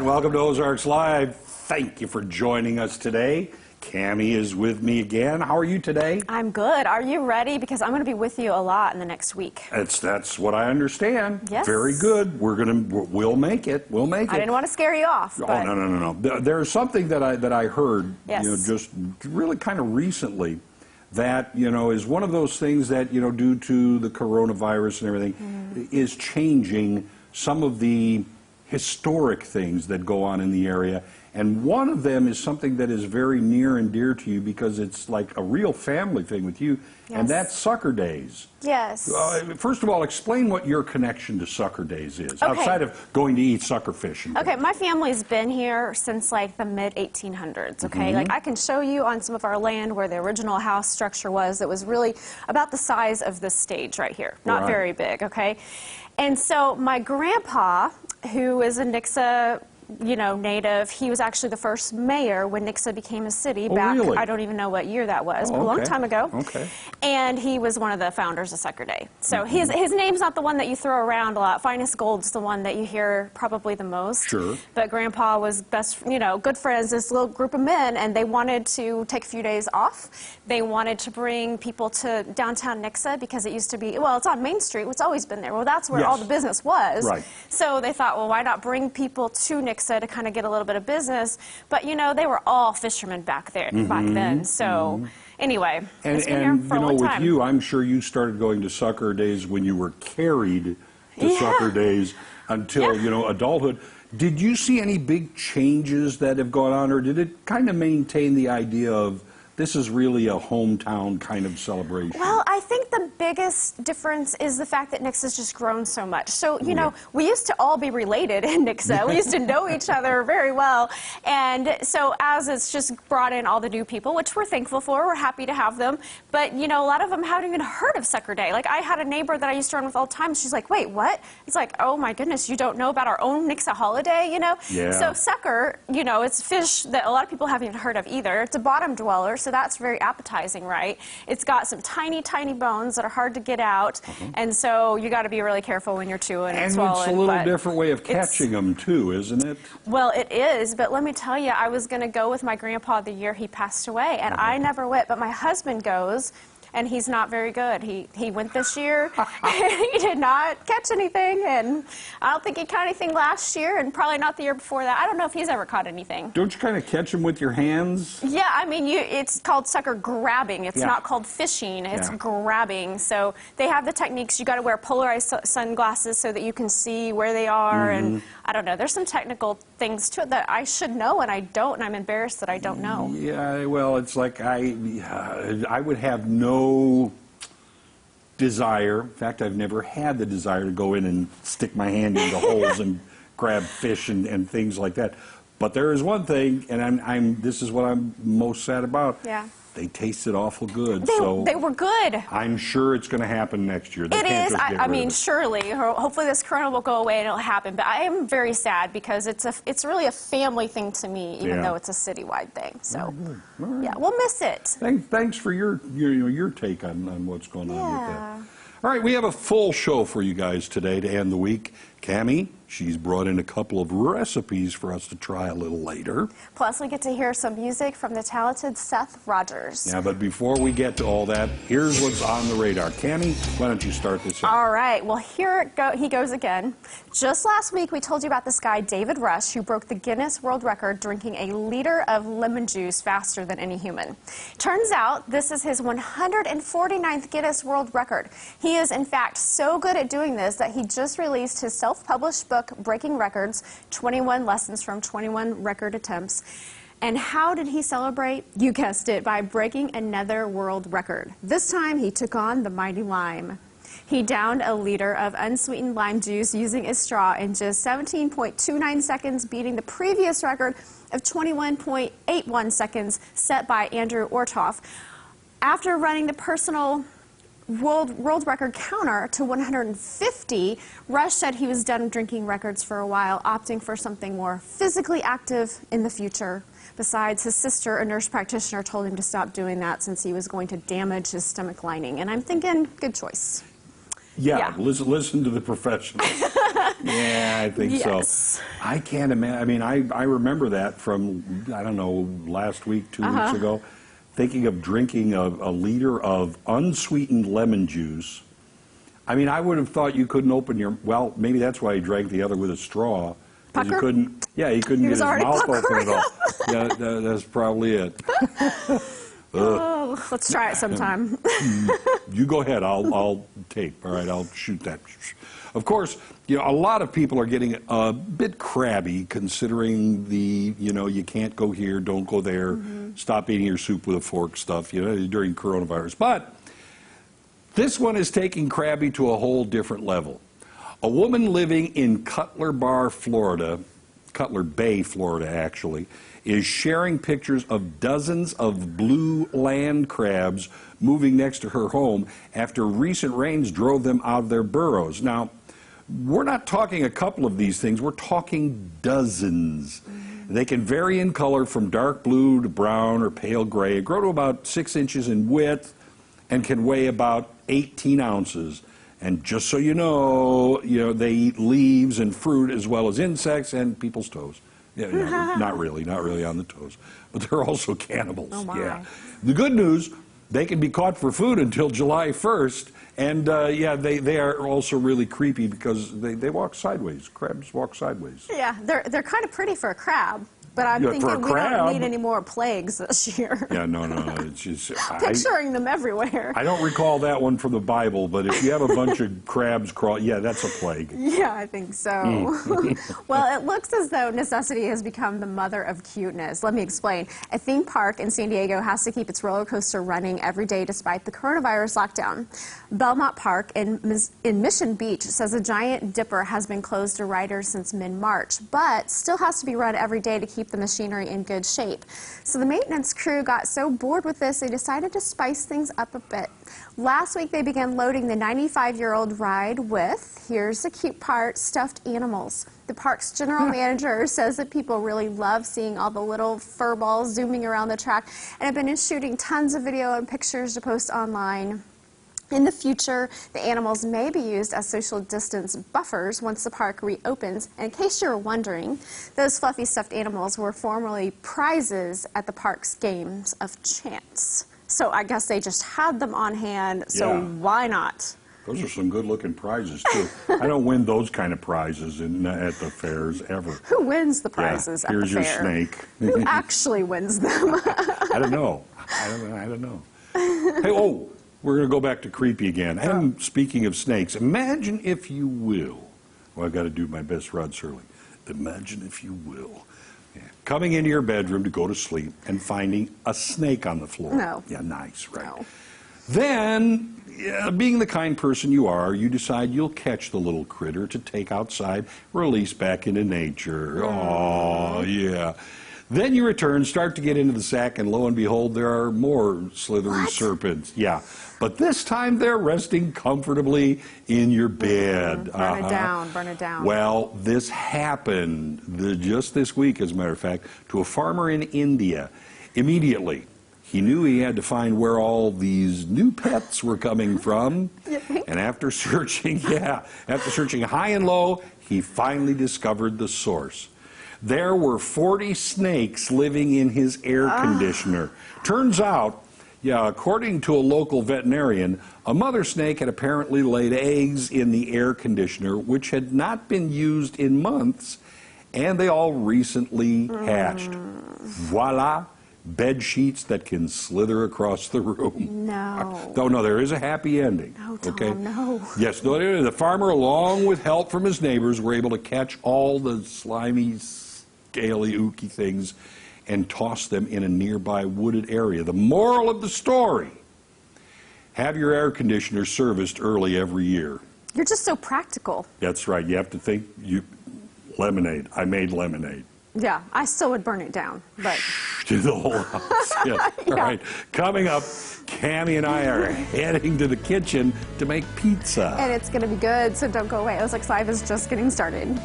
welcome to Ozarks Live. Thank you for joining us today. Cammie is with me again. How are you today? I'm good. Are you ready? Because I'm going to be with you a lot in the next week. That's what I understand. Yes. Very good. We'll make it. We'll make it. I didn't want to scare you off. Oh, but... no. There's something that I heard, yes. Just really kind of recently, that is one of those things that due to the coronavirus and everything, is changing some of the historic things that go on in the area. And one of them is something that is very near and dear to you because it's like a real family thing with you, yes. And that's Sucker Days. Yes. First of all, explain what your connection to Sucker Days is, okay. outside of going to eat sucker fish. Okay, my family's been here since like the mid-1800s, okay? Mm-hmm. Like I can show you on some of our land where the original house structure was. It was really about the size of this stage right here. Not right. very big, okay? And so my grandpa, who is a Nixa native. He was actually the first mayor when Nixa became a city back, really? I don't even know what year that was, but okay. a long time ago. Okay. And he was one of the founders of Sucker Day. So his name's not the one that you throw around a lot. Finest Gold's the one that you hear probably the most. Sure. But Grandpa was good friends, this little group of men, and they wanted to take a few days off. They wanted to bring people to downtown Nixa because it used to be, well, it's on Main Street. It's always been there. Well, that's where yes. all the business was. Right. So they thought, well, why not bring people to Nixa to kind of get a little bit of business, but they were all fishermen back then. So anyway, it's been here for a long time. With you, I'm sure you started going to Sucker Days when you were carried to yeah. Sucker Days until yeah. Adulthood. Did you see any big changes that have gone on, or did it kind of maintain the idea of this is really a hometown kind of celebration? Well, I think the biggest difference is the fact that Nixa's just grown so much. So, we used to all be related in Nixa. We used to know each other very well. And so as it's just brought in all the new people, which we're thankful for, we're happy to have them. But, a lot of them haven't even heard of Sucker Day. Like, I had a neighbor that I used to run with all the time. She's like, wait, what? It's like, oh, my goodness, you don't know about our own Nixa holiday, Yeah. So Sucker, it's fish that a lot of people haven't even heard of either. It's a bottom dweller. So that's very appetizing, right? It's got some tiny, tiny bones that are hard to get out, and so you got to be really careful when you're chewing and swallowing. And it's a little different way of catching them, too, isn't it? Well, it is, but let me tell you, I was going to go with my grandpa the year he passed away, and I never went, but my husband goes, and he's not very good. He went this year. He did not catch anything, and I don't think he caught anything last year, and probably not the year before that. I don't know if he's ever caught anything. Don't you kind of catch them with your hands? Yeah, I mean, it's called sucker grabbing. It's yeah. not called fishing. It's yeah. grabbing. So they have the techniques. You got to wear polarized sunglasses so that you can see where they are, and I don't know. There's some technical things to it that I should know, and I don't, and I'm embarrassed that I don't know. Yeah, well, it's like I would have no desire. In fact, I've never had the desire to go in and stick my hand into holes and grab fish and things like that. But there is one thing, and this is what I'm most sad about. Yeah. They tasted awful good. They were good. I'm sure it's going to happen next year. It is. I mean, surely. Hopefully this corona will go away and it'll happen. But I am very sad because it's really a family thing to me, even though it's a citywide thing. So, all right. Yeah, we'll miss it. Thanks for your take on what's going on with Yeah. that. All right, we have a full show for you guys today to end the week. Cammie, she's brought in a couple of recipes for us to try a little later. Plus, we get to hear some music from the talented Seth Rogers. Yeah, but before we get to all that, here's what's on the radar. Cammie, why don't you start this out? All right. Well, he goes again. Just last week, we told you about this guy, David Rush, who broke the Guinness World Record drinking a liter of lemon juice faster than any human. Turns out, this is his 149th Guinness World Record. He is, in fact, so good at doing this that he just released his self-published book, Breaking Records, 21 Lessons from 21 Record Attempts. And how did he celebrate? You guessed it, by breaking another world record. This time, he took on the mighty lime. He downed a liter of unsweetened lime juice using a straw in just 17.29 seconds, beating the previous record of 21.81 seconds set by Andrew Orthoff. After running the personal world record counter to 150, Rush said he was done drinking records for a while, opting for something more physically active in the future. Besides, his sister, a nurse practitioner, told him to stop doing that since he was going to damage his stomach lining. And I'm thinking, good choice. Yeah. Listen to the professionals. Yeah, I think Yes. so. I can't imagine. I mean, I remember that from, I don't know, last week, 2 weeks ago, thinking of drinking a liter of unsweetened lemon juice. I mean, I would have thought you couldn't open your, well, maybe that's why he drank the other with a straw. 'Cause he Pucker? couldn't, yeah, he couldn't He get was his already mouth open puckering at all. Yeah, that's probably it. Oh, let's try it sometime. You go ahead. I'll tape. All right, I'll shoot that. Of course, you know, a lot of people are getting a bit crabby considering the, you know, you can't go here, don't go there, stop eating your soup with a fork stuff, you know, during coronavirus. But this one is taking crabby to a whole different level. A woman living in Cutler Bay, Florida, actually, is sharing pictures of dozens of blue land crabs moving next to her home after recent rains drove them out of their burrows. Now, we're not talking a couple of these things, we're talking dozens. They can vary in color from dark blue to brown or pale gray, grow to about 6 inches in width, and can weigh about 18 ounces. And just so you know, they eat leaves and fruit as well as insects and people's toes. Yeah, not really on the toes, but they're also cannibals. Oh my. Yeah. The good news, they can be caught for food until July 1st, and yeah, they are also really creepy because they walk sideways. Crabs walk sideways. Yeah, they're kind of pretty for a crab, but I'm Yeah, thinking for a we don't crab. need any more plagues this year. Yeah, no, it's just Picturing them everywhere. I don't recall that one from the Bible, but if you have a bunch of crabs crawl, yeah, that's a plague. Yeah, I think so. Well, it looks as though necessity has become the mother of cuteness. Let me explain. A theme park in San Diego has to keep its roller coaster running every day despite the coronavirus lockdown. Belmont Park in Mission Beach says a giant dipper has been closed to riders since mid-March, but still has to be run every day to keep the machinery in good shape. So the maintenance crew got so bored with this, they decided to spice things up a bit. Last week, they began loading the 95-year-old ride with, here's the cute part, stuffed animals. The park's general manager says that people really love seeing all the little fur balls zooming around the track and have been shooting tons of video and pictures to post online. In the future, the animals may be used as social distance buffers once the park reopens. And in case you're wondering, those fluffy stuffed animals were formerly prizes at the park's games of chance. So I guess they just had them on hand, so Yeah. why not? Those are some good-looking prizes, too. I don't win those kind of prizes at the fairs, ever. Who wins the prizes at the here's your fair? snake. Who actually wins them? I don't know. I don't know. Hey, oh, we're going to go back to creepy again. And speaking of snakes, imagine if you will. Well, I've got to do my best Rod Serling. Imagine if you will. Yeah. Coming into your bedroom to go to sleep and finding a snake on the floor. No. Yeah, nice, right? No. Then, being the kind person you are, you decide you'll catch the little critter to take outside, release back into nature. Oh, yeah. Then you return, start to get into the sack, and lo and behold, there are more slithery serpents. Yeah. But this time they're resting comfortably in your bed. Burn it down, burn it down. Well, this happened just this week, as a matter of fact, to a farmer in India. Immediately, he knew he had to find where all these new pets were coming from. And after searching high and low, he finally discovered the source. There were 40 snakes living in his air conditioner. Turns out, yeah, according to a local veterinarian, a mother snake had apparently laid eggs in the air conditioner, which had not been used in months, and they all recently hatched. Voila, bed sheets that can slither across the room. No. No, there is a happy ending. No, Tom, okay? no. Yes, the farmer, along with help from his neighbors, were able to catch all the slimy, scaly, ooky things and toss them in a nearby wooded area. The moral of the story, have your air conditioner serviced early every year. You're just so practical. That's right. You have to think, lemonade. I made lemonade. Yeah, I still would burn it down, but... To the whole house. Yeah. All right. Coming up, Cammie and I are heading to the kitchen to make pizza. And it's going to be good, so don't go away. Ozarks Live is just getting started.